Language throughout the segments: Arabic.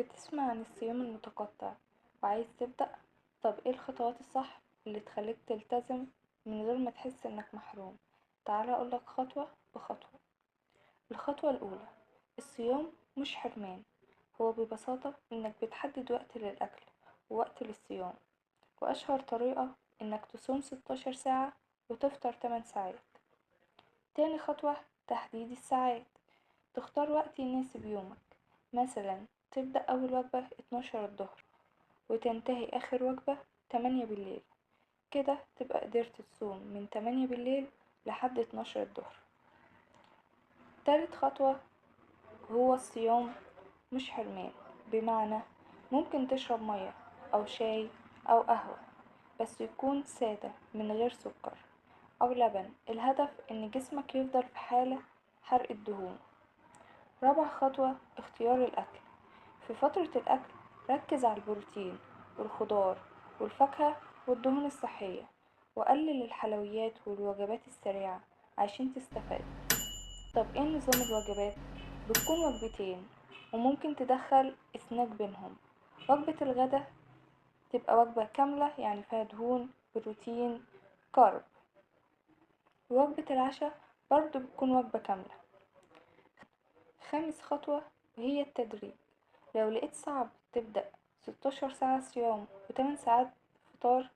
بتسمع عن الصيام المتقطع وعايز تبدأ؟ طب ايه الخطوات الصح اللي تخليك تلتزم من غير ما تحس انك محروم؟ تعالى اقولك خطوة بخطوة. الخطوة الاولى، الصيام مش حرمان، هو ببساطة انك بتحدد وقت للاكل ووقت للصيام، واشهر طريقة انك تصوم 16 ساعة وتفطر 8 ساعات. تاني خطوة، تحديد الساعات، تختار وقت يناسب يومك، مثلا تبدأ أول وجبة 12 الظهر وتنتهي آخر وجبة 8 بالليل، كده تبقى قدرت تصوم من 8 بالليل لحد 12 الظهر. تالت خطوة، هو الصيام مش حرمان، بمعنى ممكن تشرب مية أو شاي أو قهوة بس يكون سادة من غير سكر أو لبن، الهدف إن جسمك يفضل في حالة حرق الدهون. رابع خطوة، اختيار الأكل. في فترة الأكل ركز على البروتين والخضار والفاكهة والدهون الصحية، وقلل الحلويات والوجبات السريعة عشان تستفاد. طب ايه نظام الوجبات؟ بتكون وجبتين وممكن تدخل سناك بينهم. وجبة الغدا تبقى وجبة كاملة يعني فيها دهون بروتين كارب، ووجبة العشاء برضو بتكون وجبة كاملة. خامس خطوة وهي التدريج، لو لقيت صعب تبدأ 16 ساعة صيام و8 ساعات فطار،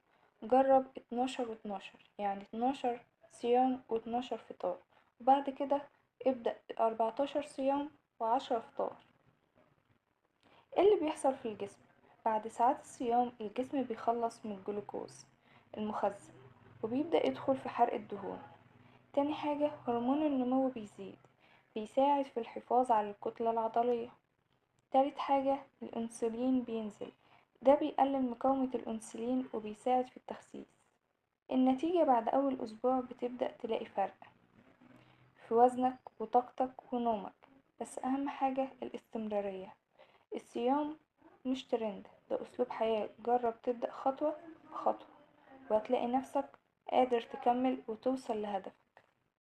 جرب 12 و12، يعني 12 صيام و12 فطار، وبعد كده ابدأ 14 صيام و10 فطار. ايه اللي بيحصل في الجسم؟ بعد ساعات الصيام الجسم بيخلص من الجلوكوز المخزن وبيبدأ يدخل في حرق الدهون. تاني حاجة، هرمون النمو بيزيد، بيساعد في الحفاظ على الكتلة العضلية. تالت حاجة، الأنسولين بينزل، ده بيقلل مقاومة الأنسولين وبيساعد في التخسيس. النتيجة بعد أول أسبوع بتبدأ تلاقي فرق في وزنك وطاقتك ونومك، بس أهم حاجة الاستمرارية. الصيام مش ترند، ده أسلوب حياة، جرب تبدأ خطوة بخطوة وهتلاقي نفسك قادر تكمل وتوصل لهدفك.